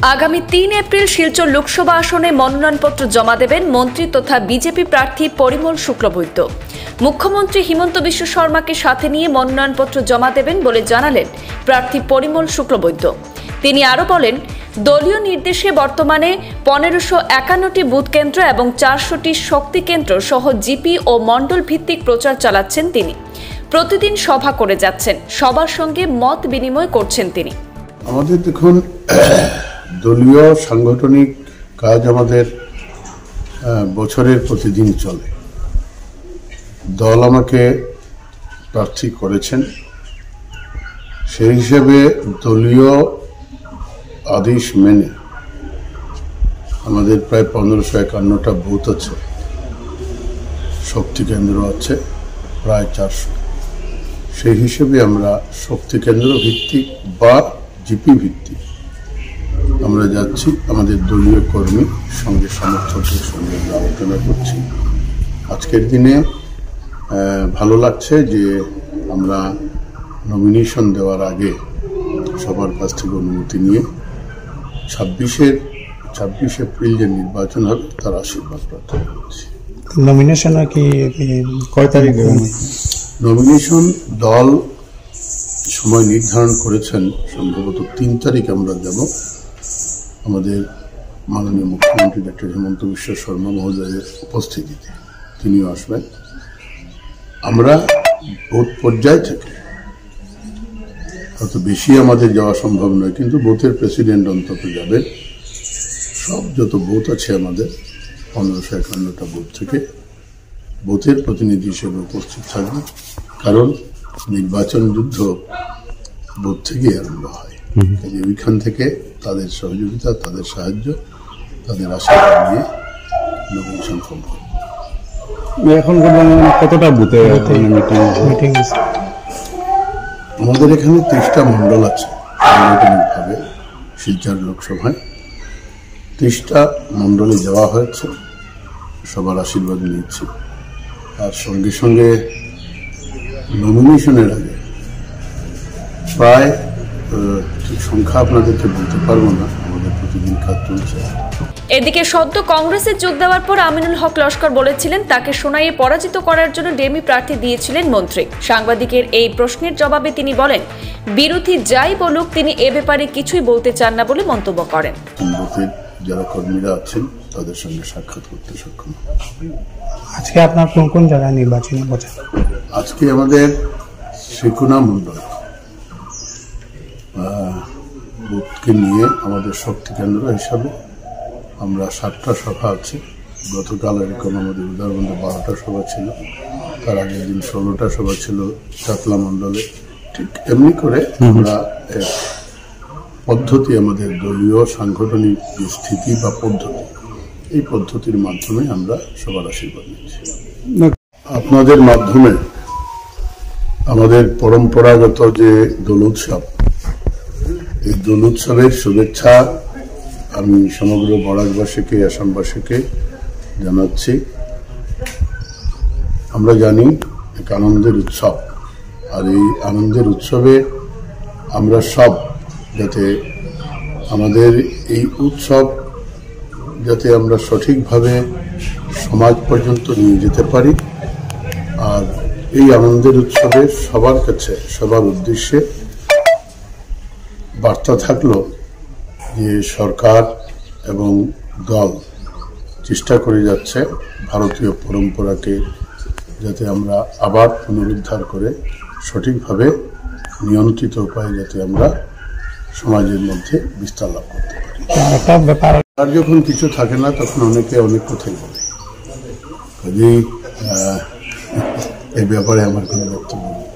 আগামী ৩ এপ্রিল শিলচর লোকসভা আসনে মনোনয়নপত্র জমা দেবেন মন্ত্রী তথা বিজেপি প্রার্থী পরিমল শুক্লবৈদ্য। মুখ্যমন্ত্রী হিমন্ত বিশ্ব শর্মাকে সাথে নিয়ে মনোনয়নপত্র জমা দেবেন বলে জানালেন প্রার্থী পরিমল শুক্লবৈদ্য। তিনি আরও বলেন, দলীয় নির্দেশে বর্তমানে ১৫৫১টি বুথ কেন্দ্র এবং ৪০০টি শক্তি কেন্দ্র সহ জিপি ও মণ্ডল ভিত্তিক প্রচার চালাচ্ছেন তিনি। প্রতিদিন সভা করে যাচ্ছেন, সবার সঙ্গে মত বিনিময় করছেন তিনি। আমাদের দেখুন, দলীয় সাংগঠনিক কাজ আমাদের বছরের প্রতিদিন চলে। দল আমাকে প্রার্থী করেছেন, সেই হিসেবে দলীয় আদেশ মেনে আমাদের প্রায় ১৫৫১টা বুথ আছে, শক্তি কেন্দ্র আছে প্রায় ৪০০। সেই হিসেবে আমরা শক্তি কেন্দ্র ভিত্তিক বা জিপি ভিত্তিক আমরা যাচ্ছি। আমাদের দলীয় কর্মী সঙ্গে সমর্থকদের সঙ্গে আলোচনা করছি। আজকের দিনে ভালো লাগছে যে আমরা নমিনেশন দেওয়ার আগে সবার কাছ থেকে অনুমতি নিয়ে ২৬ এপ্রিল যে নির্বাচন হবে তার আশীর্বাদ প্রার্থনা করছি। নমিনেশন কি কয় তারিখ? নমিনেশন দল সময় নির্ধারণ করেছেন, সম্ভবত ৩ তারিখ আমরা দেব। আমাদের মাননীয় মুখ্যমন্ত্রী ডক্টর হিমন্ত বিশ্ব শর্মা মহোদয়ের উপস্থিতিতে তিনিও আসবেন। আমরা বুথ পর্যায় থেকে হয়তো বেশি আমাদের যাওয়া সম্ভব নয়, কিন্তু বুথের প্রেসিডেন্ট অন্তত যাবে। সব যত বুথ আছে আমাদের ১৫৫১টা বুথ থেকে বুথের প্রতিনিধি হিসেবে উপস্থিত থাকবে, কারণ নির্বাচন যুদ্ধ বুথ থেকেই আরম্ভ হয়। ওইখান থেকে তাদের সহযোগিতা, তাদের সাহায্য, তাদের আশীর্বাদ নিয়ে নমিনেশন ফর্ম করব। এখন কতটা বুথে মিটিং? আমাদের এখানে ৩০টা মণ্ডল আছে সাংগঠনিকভাবে শিলচর লোকসভায়। ৩০টা মণ্ডলে যাওয়া হয়েছে, সবার আশীর্বাদ নিচ্ছি। আর সঙ্গে সঙ্গে নমিনেশনের আগে প্রায় ঠিক সংখ্যা আপনাদেরকে বলতে পারবো না, আমাদের প্রতিদিন কাজ চলছে। এদিকে সদ্য কংগ্রেসে যোগ দেওয়ার পর আমিনুল হক লস্কর বলেছিলেন তাকে সোনাইয়ে পরাজিত করার জন্য ডেমি প্রার্থী দিয়েছিলেন মন্ত্রী। সাংবাদিকের এই প্রশ্নের জবাবে তিনি বলেন, বিরোধী যাই বলুক তিনি এ ব্যাপারে কিছুই বলতে চান না বলে মন্তব্য করেন। যারা কর্মীরা আছেন তাদের সঙ্গে সাক্ষাৎ করতে সক্ষম। আজকে আপনার কোন কোন জায়গায় নির্বাচনী প্রচার? আজকে আমাদের শ্রীকুনা মণ্ডল বুথকে নিয়ে আমাদের শক্তি কেন্দ্র হিসাবে আমরা 7টা সভা আছে। গতকাল এরকম আমাদের উদাহরণে 12টা সভা ছিল, তার আগের দিন 16টা সভা ছিল চাতলা মণ্ডলে। ঠিক এমনি করে আমরা পদ্ধতি, আমাদের দলীয় সাংগঠনিক যে স্থিতি বা পদ্ধতি, এই পদ্ধতির মাধ্যমে আমরা সবার আশীর্বাদ নিচ্ছি। আপনাদের মাধ্যমে আমাদের পরম্পরাগত যে দোল উৎসব, এই দোল উৎসবের শুভেচ্ছা আমি সমগ্র বরাকবাসীকে, আসামবাসীকে জানাচ্ছি। আমরা জানি এক আনন্দের উৎসব, আর এই আনন্দের উৎসবে আমরা সব যাতে আমাদের এই উৎসব যাতে আমরা সঠিকভাবে সমাজ পর্যন্ত নিয়ে যেতে পারি। আর এই আনন্দের উৎসবে সবার কাছে, সবার উদ্দেশ্যে বার্তা থাকলো যে সরকার এবং দল চেষ্টা করে যাচ্ছে ভারতীয় পরম্পরাকে যাতে আমরা আবার পুনরুদ্ধার করে সঠিকভাবে নিয়ন্ত্রিত উপায়ে যাতে আমরা সমাজের মধ্যে বিস্তার লাভ করতে পারি। আর যখন কিছু থাকে না তখন অনেকে অনেক কথাই বলে, কাজেই এই ব্যাপারে আমার কোনো বক্তব্য নেই।